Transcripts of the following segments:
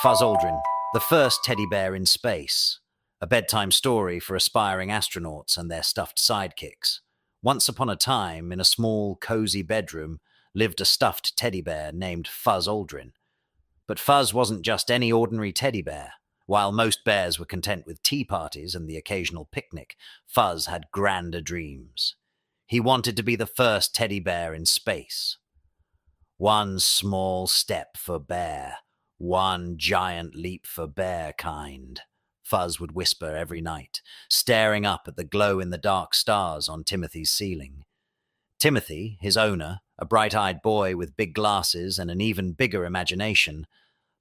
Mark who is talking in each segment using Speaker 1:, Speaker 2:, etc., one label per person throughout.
Speaker 1: Fuzz Aldrin, the first teddy bear in space, a bedtime story for aspiring astronauts and their stuffed sidekicks. Once upon a time, in a small, cozy bedroom, lived a stuffed teddy bear named Fuzz Aldrin. But Fuzz wasn't just any ordinary teddy bear. While most bears were content with tea parties and the occasional picnic, Fuzz had grander dreams. He wanted to be the first teddy bear in space. One small step for bear, one giant leap for bear kind, Fuzz would whisper every night, staring up at the glow-in-the-dark stars on Timothy's ceiling. Timothy, his owner, a bright-eyed boy with big glasses and an even bigger imagination,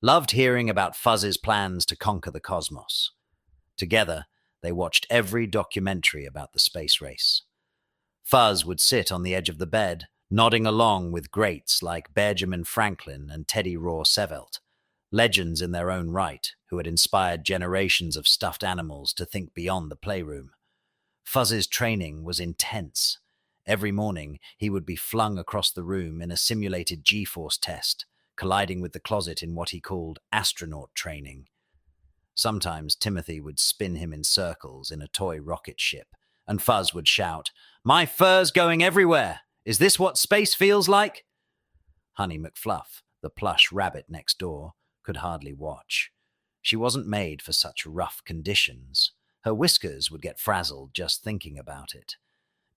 Speaker 1: loved hearing about Fuzz's plans to conquer the cosmos. Together, they watched every documentary about the space race. Fuzz would sit on the edge of the bed, nodding along with greats like Benjamin Franklin and Teddy Roosevelt, legends in their own right who had inspired generations of stuffed animals to think beyond the playroom. Fuzz's training was intense. Every morning, he would be flung across the room in a simulated G-force test, colliding with the closet in what he called astronaut training. Sometimes Timothy would spin him in circles in a toy rocket ship, and Fuzz would shout, "My fur's going everywhere! Is this what space feels like?" Honey McFluff, the plush rabbit next door, could hardly watch. She wasn't made for such rough conditions. Her whiskers would get frazzled just thinking about it.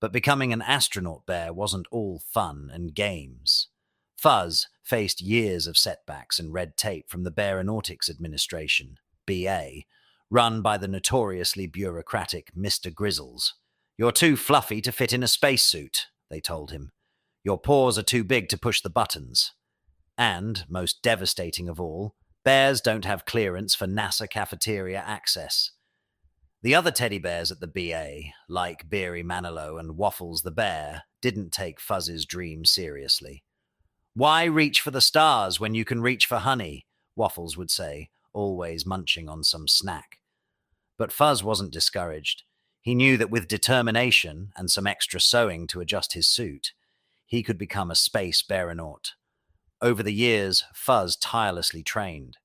Speaker 1: But becoming an astronaut bear wasn't all fun and games. Fuzz faced years of setbacks and red tape from the Bearonautics Administration, BA, run by the notoriously bureaucratic Mr. Grizzles. "You're too fluffy to fit in a spacesuit," they told him. "Your paws are too big to push the buttons." And, most devastating of all, bears don't have clearance for NASA cafeteria access. The other teddy bears at the BA, like Beery Manilow and Waffles the bear, didn't take Fuzz's dream seriously. "Why reach for the stars when you can reach for honey?" Waffles would say, always munching on some snack. But Fuzz wasn't discouraged. He knew that with determination and some extra sewing to adjust his suit, he could become a space bearonaut. Over the years, Fuzz tirelessly trained.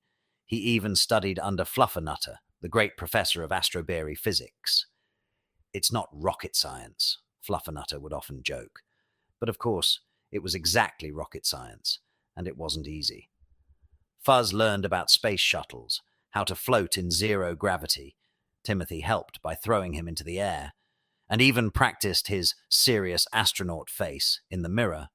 Speaker 1: He even studied under Fluffernutter, the great professor of astroberry physics. "It's not rocket science," Fluffernutter would often joke. But of course, it was exactly rocket science, and it wasn't easy. Fuzz learned about space shuttles, how to float in zero gravity. Timothy helped by throwing him into the air, and even practiced his serious astronaut face in the mirror.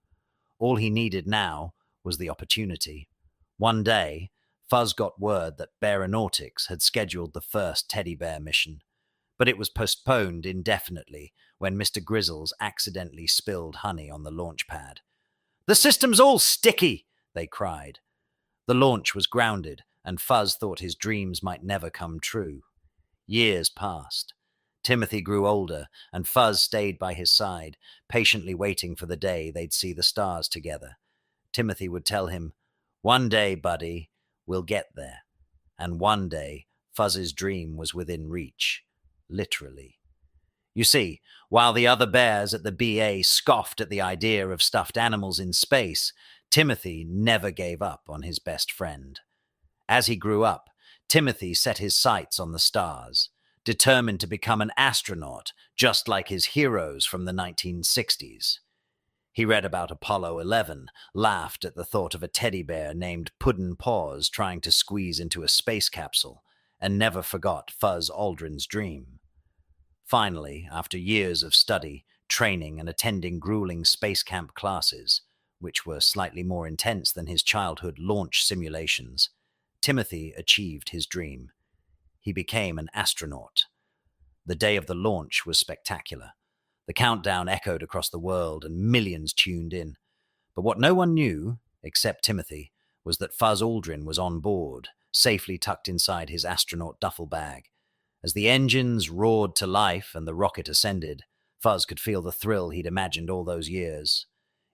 Speaker 1: All he needed now was the opportunity. One day, Fuzz got word that Bearonautics had scheduled the first teddy bear mission, but it was postponed indefinitely when Mr. Grizzles accidentally spilled honey on the launch pad. "The system's all sticky!" they cried. The launch was grounded, and Fuzz thought his dreams might never come true. Years passed. Timothy grew older, and Fuzz stayed by his side, patiently waiting for the day they'd see the stars together. Timothy would tell him, "One day, buddy, we'll get there." And one day, Fuzz's dream was within reach. Literally. You see, while the other bears at the BA scoffed at the idea of stuffed animals in space, Timothy never gave up on his best friend. As he grew up, Timothy set his sights on the stars, determined to become an astronaut, just like his heroes from the 1960s. He read about Apollo 11, laughed at the thought of a teddy bear named Puddin' Paws trying to squeeze into a space capsule, and never forgot Fuzz Aldrin's dream. Finally, after years of study, training, and attending grueling space camp classes, which were slightly more intense than his childhood launch simulations, Timothy achieved his dream. He became an astronaut. The day of the launch was spectacular. The countdown echoed across the world and millions tuned in. But what no one knew, except Timothy, was that Fuzz Aldrin was on board, safely tucked inside his astronaut duffel bag. As the engines roared to life and the rocket ascended, Fuzz could feel the thrill he'd imagined all those years.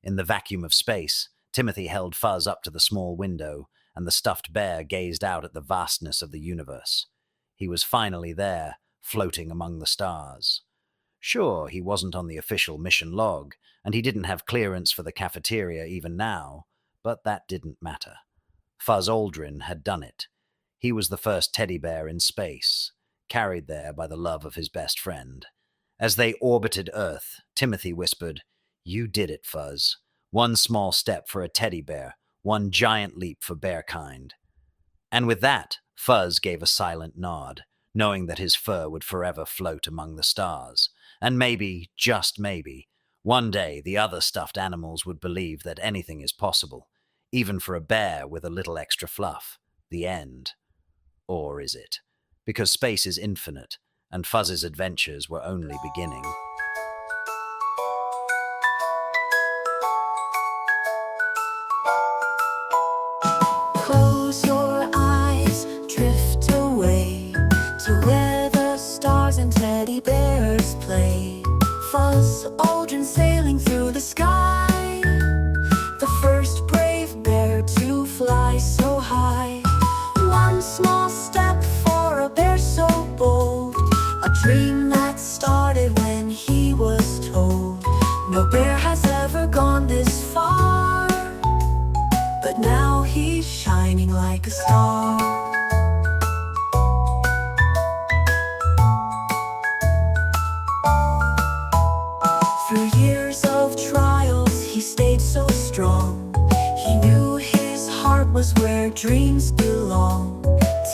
Speaker 1: In the vacuum of space, Timothy held Fuzz up to the small window, and the stuffed bear gazed out at the vastness of the universe. He was finally there, floating among the stars. Sure, he wasn't on the official mission log, and he didn't have clearance for the cafeteria even now, but that didn't matter. Fuzz Aldrin had done it. He was the first teddy bear in space, carried there by the love of his best friend. As they orbited Earth, Timothy whispered, "You did it, Fuzz. One small step for a teddy bear, one giant leap for bearkind." And with that, Fuzz gave a silent nod, knowing that his fur would forever float among the stars. And maybe, just maybe, one day the other stuffed animals would believe that anything is possible, even for a bear with a little extra fluff. The end. Or is it? Because space is infinite, and Fuzz's adventures were only beginning.
Speaker 2: Close your eyes, drift away to where the stars and teddy bears play. Fuzz Aldrin sailing through the sky, the first brave bear to fly so high. One small step for a bear so bold, a dream that started when he was told. No bear has ever gone this far, but now he's shining like a star. Through years of trials, he stayed so strong. He knew his heart was where dreams belong.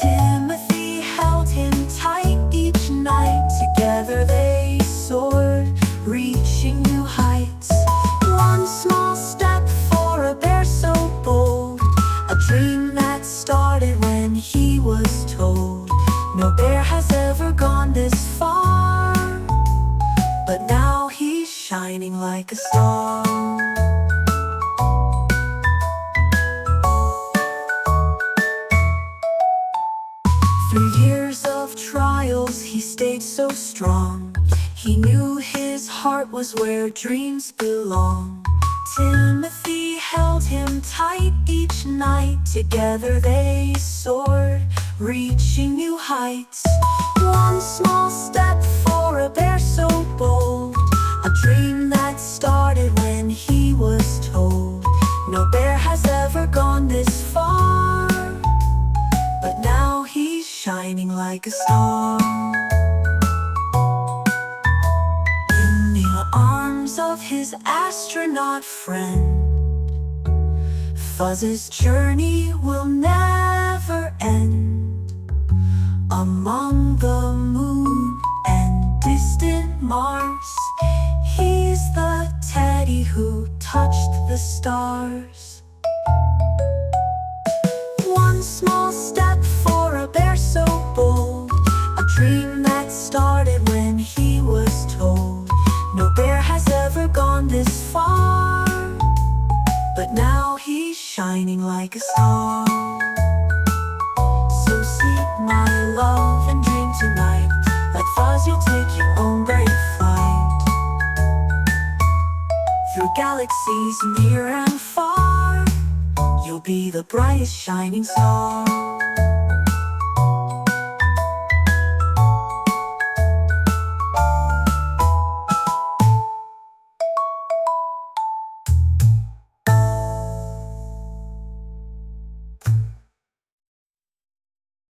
Speaker 2: Timothy held him tight each night. Together they soared, reaching new heights. One small step for a bear so bold, a dream that started when he was told. No bear has ever gone this far, but now he's shining like a star. Through years of trials, he stayed so strong. He knew his heart was where dreams belong. Timothy held him tight each night. Together they soared, reaching new heights. One small step for a bear so bold, a dream that started when he was told. No bear has ever gone this far, but now he's shining like a star. In the arms of his astronaut friend, Fuzz's journey will never end. Among the moon and distant Mars, he's the teddy who touched the stars. One small step for a bear so bold, a dream that started when he was told. No bear has ever gone this far, but now he's shining like a star. So seek my love and dream tonight, like Fuzz you'll take your own brave flight. Through galaxies near and far, you'll be the brightest shining star.